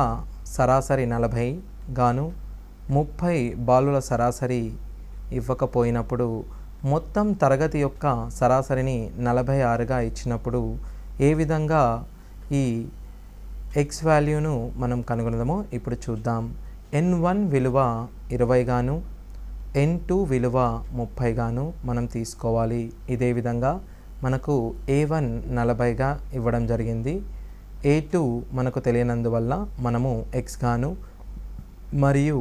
సరాసరి 40 గాను 30 బాలుల సరాసరి ఇవ్వకపోయినప్పుడు మొత్తం తరగతి యొక్క సరాసరిని 46గా ఇచ్చినప్పుడు ఏ విధంగా ఈ x వాల్యూను మనం కనుగొనదామో ఇప్పుడు చూద్దాం. n1 విలువ 20 గాను n2 విలువ 30 గాను మనం తీసుకోవాలి. ఇదే విధంగా మనకు a1 40గా ఇవ్వడం జరిగింది. a2 మనకు తెలియనందువల్ల మనము x గాను మరియు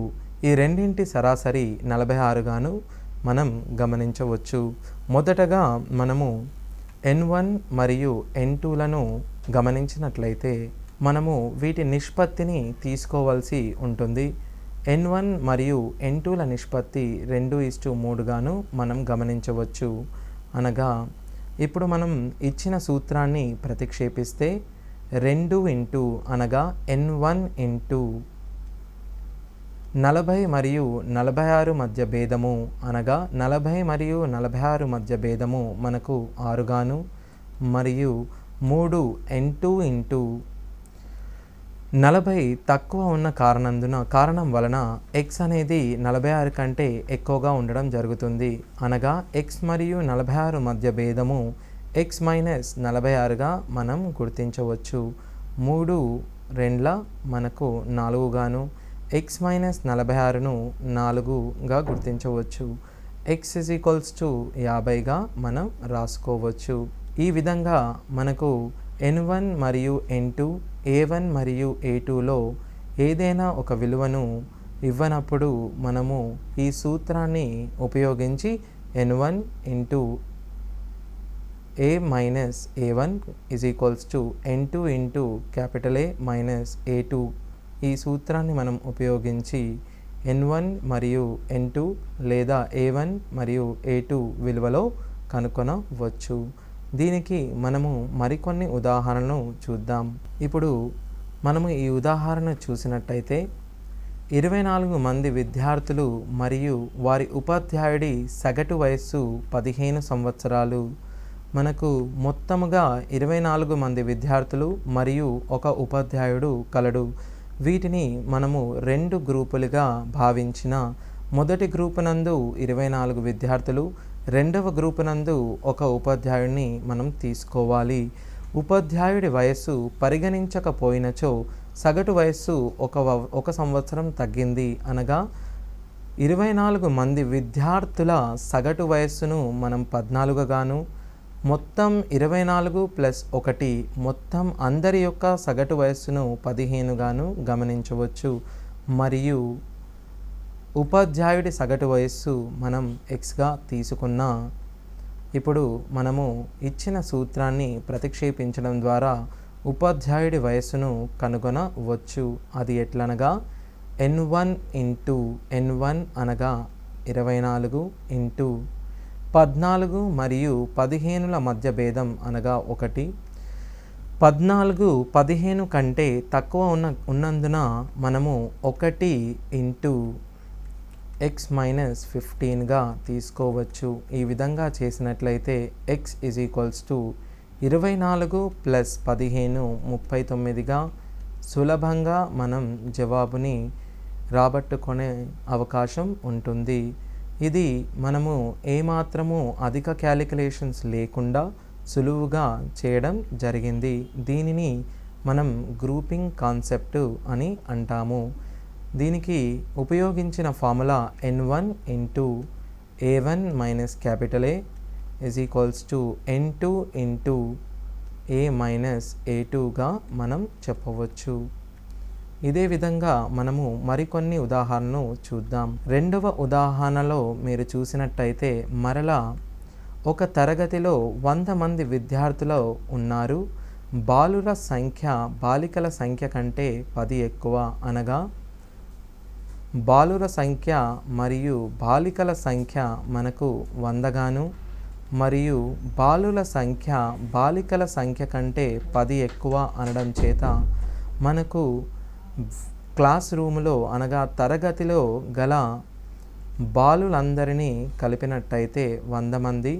ఈ రెండింటి సరాసరి 46 గాను మనం గమనించవచ్చు. మొదటగా మనము n1 మరియు n2లను గమనించినట్లయితే మనము వీటి నిష్పత్తిని తీసుకోవాల్సి ఉంటుంది. n1 మరియు n2ల నిష్పత్తి 2:3 గాను మనం గమనించవచ్చు. అనగా ఇప్పుడు మనం ఇచ్చిన సూత్రాన్ని ప్రతిక్షేపిస్తే 2 ఇంటూ అనగా n1 ఇంటూ 40 మరియు 46 మధ్య భేదము అనగా 40 మరియు 46 మధ్య భేదము మనకు 6 గాను మరియు 3 n2 ఇంటూ 40 తక్కువ ఉన్న కారణం వలన x అనేది 46 కంటే ఎక్కువగా ఉండడం జరుగుతుంది. అనగా x మరియు 46 మధ్య భేదము x మైనస్ 46గా మనం గుర్తించవచ్చు. 3 రెండ్ల మనకు 4 గాను x మైనస్ 46ను 4గా గుర్తించవచ్చు. x ఈజ్ ఈక్వల్స్ టు 50గా మనం రాసుకోవచ్చు. ఈ విధంగా మనకు n1 మరియు n2 a1 మరియు a2లో ఏదైనా ఒక విలువను ఇవ్వనప్పుడు మనము ఈ సూత్రాన్ని ఉపయోగించి n1 into a minus a1 is equals to n2 into A minus a2 ఈ సూత్రాన్ని మనం ఉపయోగించి n1 మరియు n2 లేదా a1 మరియు a2 విలువలో కనుక్కొనవచ్చు. దీనికి మనము మరికొన్ని ఉదాహరణలు చూద్దాం. ఇప్పుడు మనము ఈ ఉదాహరణ చూసినట్టయితే 24 మంది విద్యార్థులు మరియు వారి ఉపాధ్యాయుడి సగటు వయస్సు 15 సంవత్సరాలు. మనకు మొత్తముగా 24 మంది విద్యార్థులు మరియు ఒక ఉపాధ్యాయుడు కలడు. వీటిని మనము 2 గ్రూపులుగా భావించిన మొదటి గ్రూపు నందు 24 విద్యార్థులు, రెండవ గ్రూపు నందు ఒక ఉపాధ్యాయుడిని మనం తీసుకోవాలి. ఉపాధ్యాయుడి వయస్సు పరిగణించకపోయినచో సగటు వయస్సు ఒక సంవత్సరం తగ్గింది. అనగా 24 మంది విద్యార్థుల సగటు వయస్సును మనం 14 గాను, మొత్తం 24 ప్లస్ 1 మొత్తం అందరి యొక్క సగటు వయస్సును 15 గాను గమనించవచ్చు. మరియు ఉపాధ్యాయుడి సగటు వయస్సు మనం xగా తీసుకున్న ఇప్పుడు మనము ఇచ్చిన సూత్రాన్ని ప్రతిక్షేపించడం ద్వారా ఉపాధ్యాయుడి వయస్సును కనుగొనవచ్చు. అది ఎట్లనగా n1 ఇంటూ n1 అనగా 24 ఇంటూ 14 మరియు 15ల మధ్య భేదం అనగా 1. 14 15 కంటే తక్కువ ఉన్నందున మనము 1 ఇంటూ x మైనస్ 15గా తీసుకోవచ్చు. ఈ విధంగా చేసినట్లయితే x is equals to 24 plus 15 39గా సులభంగా మనం జవాబుని రాబట్టుకునే అవకాశం ఉంటుంది. ఇది మనము ఏమాత్రము అధిక క్యాలిక్యులేషన్స్ లేకుండా సులువుగా చేయడం జరిగింది. దీనిని మనం గ్రూపింగ్ కాన్సెప్ట్ అని అంటాము. దీనికి ఉపయోగించిన formula n1 into a1 minus A is equals to n2 into a minus a2గా మనం చెప్పవచ్చు. ఇదే విధంగా మనము మరికొన్ని ఉదాహరణలు చూద్దాం. రెండవ ఉదాహరణలో మీరు చూసినట్టయితే మరలా ఒక తరగతిలో 100 మంది విద్యార్థులు ఉన్నారు. బాలికల సంఖ్య కంటే 10 ఎక్కువ. అనగా బాలుర సంఖ్య మరియు బాలికల సంఖ్య మనకు 100 గాను మరియు బాలికల సంఖ్య కంటే 10 ఎక్కువ అనడం చేత మనకు క్లాస్ రూములో అనగా తరగతిలో గల బాలులందరినీ కలిపినట్టయితే 100 మంది,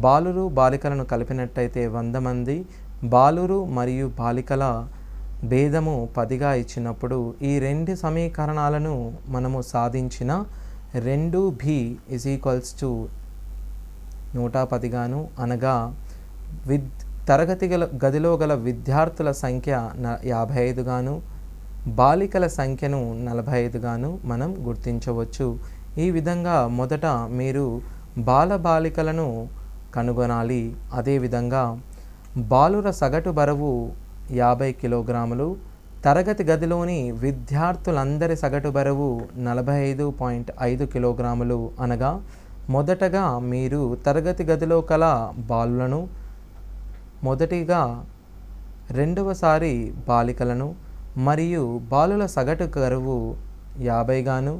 బాలురు బాలికలను కలిపినట్టయితే 100 మంది బాలురు మరియు బాలికల భేదము 10గా ఇచ్చినప్పుడు ఈ రెండు సమీకరణాలను మనము సాధించిన 2b = 110 గాను, అనగా గదిలో గల విద్యార్థుల సంఖ్య 55 గాను, బాలికల సంఖ్యను 45 గాను మనం గుర్తించవచ్చు. ఈ విధంగా మొదట మీరు బాలికలను కనుగొనాలి. అదేవిధంగా బాలుర సగటు బరువు 50 కిలోగ్రాములు, తరగతి గదిలోని విద్యార్థులందరి సగటు బరువు 45.5 కిలోగ్రాములు. అనగా మొదటగా మీరు తరగతి గదిలో కల బాలులను, మొదటిగా రెండవసారి బాలికలను, మరియు బాలుల సగటు బరువు 50 గాను,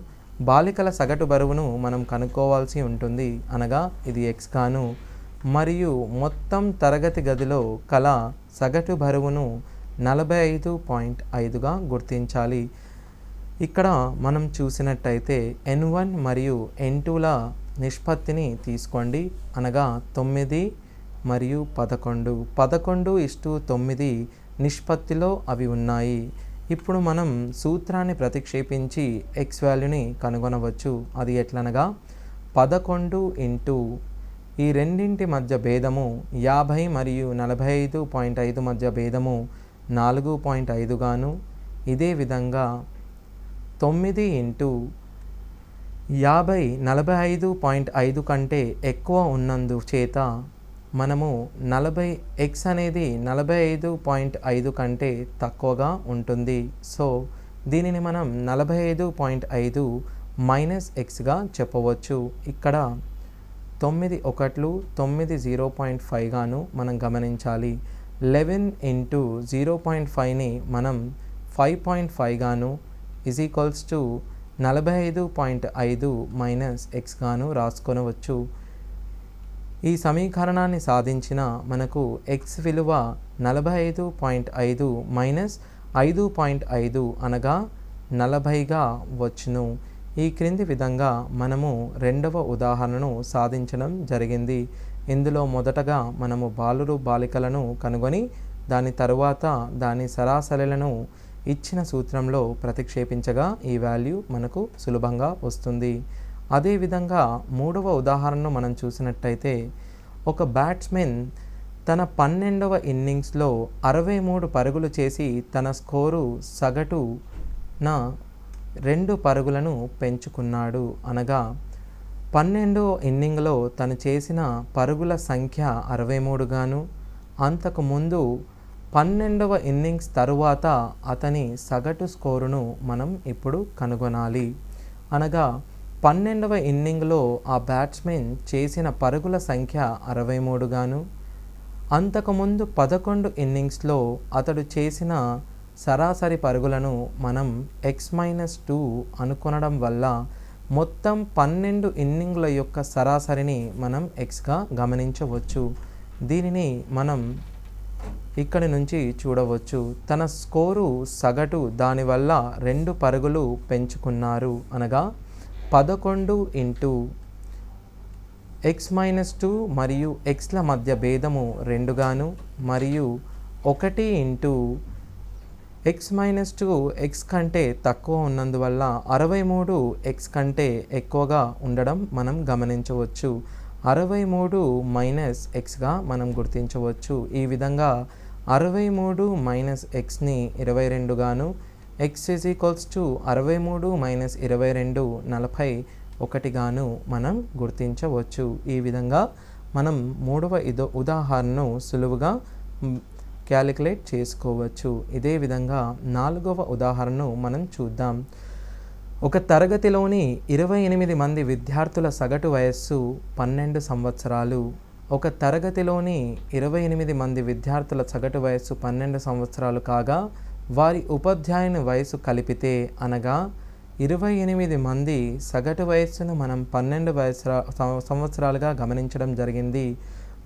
బాలికల సగటు బరువును మనం కనుక్కోవాల్సి ఉంటుంది. అనగా ఇది x గాను, మరియు మొత్తం తరగతి గదిలో కల సగటు బరువును 45.5గా గుర్తించాలి. ఇక్కడ మనం చూసినట్టయితే n1 మరియు n2ల నిష్పత్తిని తీసుకోండి. అనగా 9 మరియు 11. 11:9 నిష్పత్తిలో అవి ఉన్నాయి. ఇప్పుడు మనం సూత్రాన్ని ప్రతిక్షేపించి x వాల్యూని కనుగొనవచ్చు. అది ఎట్లనగా 11 ఇంటూ ఈ రెండింటి మధ్య భేదము 50 మరియు 45.5 మధ్య భేదము 4.5 గాను, ఇదే విధంగా 9 ఇంటూ 50 45.5 కంటే ఎక్కువ ఉన్నందుచేత మనము x అనేది 45.5 కంటే తక్కువగా ఉంటుంది. సో దీనిని మనం 45.5 మైనస్ xగా చెప్పవచ్చు. ఇక్కడ 9 ఒకట్లు 9 0.5 గాను మనం గమనించాలి. 11 ఇంటూ 0.5ని మనం 5.5 గాను = 45.5 మైనస్ x గాను రాసుకొనవచ్చు. ఈ సమీకరణాన్ని సాధించిన మనకు x విలువ 45.5 మైనస్ 5.5 అనగా 40గా వచ్చును. ఈ క్రింది విధంగా మనము రెండవ ఉదాహరణను సాధించడం జరిగింది. ఇందులో మొదటగా మనము బాలికలను కనుగొని దాని తరువాత దాని సరాసరులను ఇచ్చిన సూత్రంలో ప్రతిక్షేపించగా ఈ వాల్యూ మనకు సులభంగా వస్తుంది. అదేవిధంగా మూడవ ఉదాహరణను మనం చూసినట్టయితే ఒక బ్యాట్స్మెన్ తన 12వ ఇన్నింగ్స్లో 63 పరుగులు చేసి తన స్కోరు సగటున 2 పరుగులను పెంచుకున్నాడు. అనగా 12వ ఇన్నింగ్లో తను చేసిన పరుగుల సంఖ్య 63 గాను, అంతకుముందు 12వ ఇన్నింగ్స్ తరువాత అతని సగటు స్కోరును మనం ఇప్పుడు కనుగొనాలి. అనగా 12వ ఇన్నింగ్లో ఆ బ్యాట్స్మెన్ చేసిన పరుగుల సంఖ్య 63 గాను, అంతకుముందు 11 ఇన్నింగ్స్లో అతడు చేసిన సరాసరి పరుగులను మనం x-2 అనుకొనడం వల్ల మొత్తం 12 ఇన్నింగ్ల యొక్క సరాసరిని మనం xగా గమనించవచ్చు. దీనిని మనం ఇక్కడి నుంచి చూడవచ్చు. తన స్కోరు సగటు దానివల్ల 2 పరుగులు పెంచుకున్నారు. అనగా 11 ఇంటూ x-2 మరియు xల మధ్య భేదము 2 గాను, మరియు 1 ఇంటూ x-2 x కంటే తక్కువ ఉన్నందువల్ల 63 x కంటే ఎక్కువగా ఉండడం మనం గమనించవచ్చు. 63 మైనస్ xగా మనం గుర్తించవచ్చు. ఈ విధంగా 63 మైనస్ xని 22 గాను, x = 63 మైనస్ 22 41 గాను మనం గుర్తించవచ్చు. ఈ విధంగా మనం మూడవ ఉదాహరణను సులువుగా క్యాలిక్యులేట్ చేసుకోవచ్చు. ఇదే విధంగా నాలుగవ ఉదాహరణను మనం చూద్దాం. ఒక తరగతిలోని 28 మంది విద్యార్థుల సగటు వయస్సు 12 సంవత్సరాలు. ఒక తరగతిలోని 28 మంది విద్యార్థుల సగటు వయస్సు 12 సంవత్సరాలు కాగా వారి ఉపాధ్యాయుని వయసు కలిపితే, అనగా 28 మంది సగటు వయస్సును మనం 12 సంవత్సరాలుగా గమనించడం జరిగింది.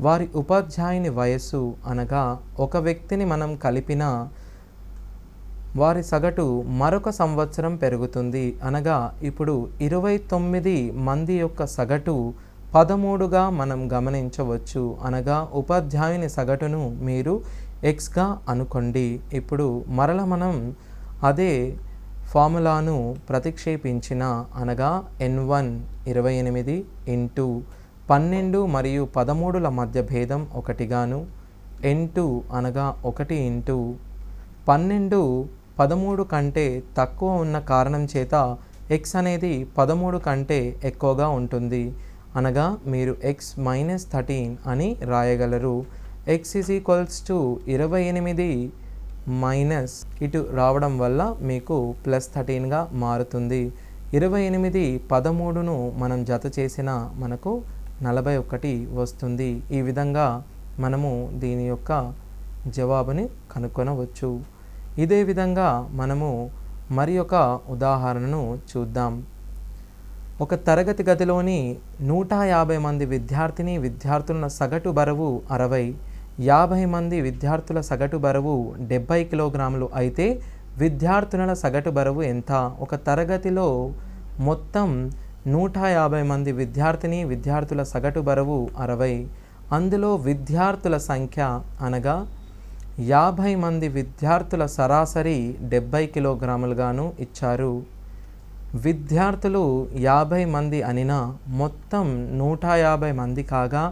వారి ఉపాధ్యాయుని వయస్సు అనగా ఒక వ్యక్తిని మనం కలిపిన వారి సగటు మరొక సంవత్సరం పెరుగుతుంది. అనగా ఇప్పుడు 29 మంది యొక్క సగటు 13గా మనం గమనించవచ్చు. అనగా ఉపాధ్యాయుని సగటును మీరు ఎక్స్గా అనుకోండి. ఇప్పుడు మరల మనం అదే ఫార్ములాను ప్రతిక్షేపించిన అనగా n1 28 ఇంటూ 12 మరియు 13ల మధ్య భేదం 1గాను, n2 అనగా 1 ఇంటూ 12 13 కంటే తక్కువ ఉన్న కారణం చేత x అనేది 13 కంటే ఎక్కువగా ఉంటుంది. అనగా మీరు x - 13 అని రాయగలరు. x = 28 మైనస్ ఇటు రావడం వల్ల మీకు +13గా మారుతుంది. 28 13ను మనం జత చేసిన మనకు 41 వస్తుంది. ఈ విధంగా మనము దీని యొక్క జవాబుని కనుక్కొనవచ్చు. ఇదే విధంగా మనము మరి ఒక ఉదాహరణను చూద్దాం. ఒక తరగతి గదిలోని 150 మంది విద్యార్థుల సగటు బరువు 60, 50 మంది విద్యార్థుల సగటు బరువు 70 కిలోగ్రాములు అయితే విద్యార్థుల సగటు బరువు ఎంత? ఒక తరగతిలో మొత్తం 150 మంది విద్యార్థుల సగటు బరువు 60. అందులో విద్యార్థుల సంఖ్య అనగా 50 మంది విద్యార్థుల సరాసరి 70 కిలోగ్రాములుగాను ఇచ్చారు. విద్యార్థులు 50 మంది అనినా మొత్తం 150 మంది కాగా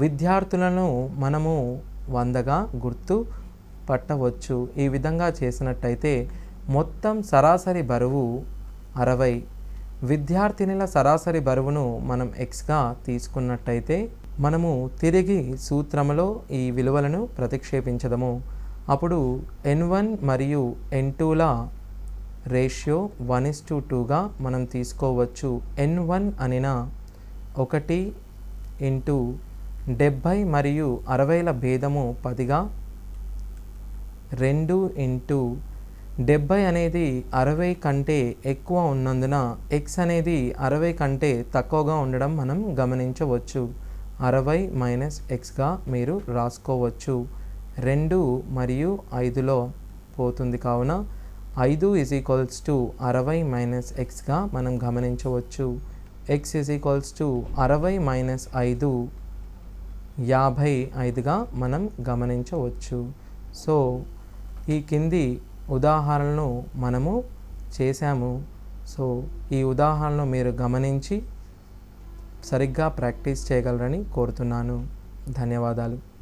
విద్యార్థులను మనము 100గా గుర్తు పట్టవచ్చు. ఈ విధంగా చేసినట్టయితే మొత్తం సరాసరి బరువు 60. విద్యార్థినుల సరాసరి బరువును మనం xగా తీసుకున్నట్టయితే మనము తిరిగి సూత్రములో ఈ విలువలను ప్రతిక్షేపించదము. అప్పుడు n1 మరియు n2ల రేషియో 1:2గా మనం తీసుకోవచ్చు. n1 అనినా 1 ఇంటూ 70 మరియు 60ల భేదము 10గా, 2 ఇంటూ 70 అనేది 60 కంటే ఎక్కువ ఉన్నందున x అనేది 60 కంటే తక్కువగా ఉండడం మనం గమనించవచ్చు. 60 - xగా మీరు రాసుకోవచ్చు. 2 మరియు 5లో పోతుంది కావున 5 = 60 - xగా మనం గమనించవచ్చు. x = 60 - 5 55గా మనం గమనించవచ్చు. సో ఈ కింది ఉదాహరణను మనము చేశాము. సో ఈ ఉదాహరణను మీరు గమనించి సరిగ్గా ప్రాక్టీస్ చేయగలరని కోరుతున్నాను. ధన్యవాదాలు.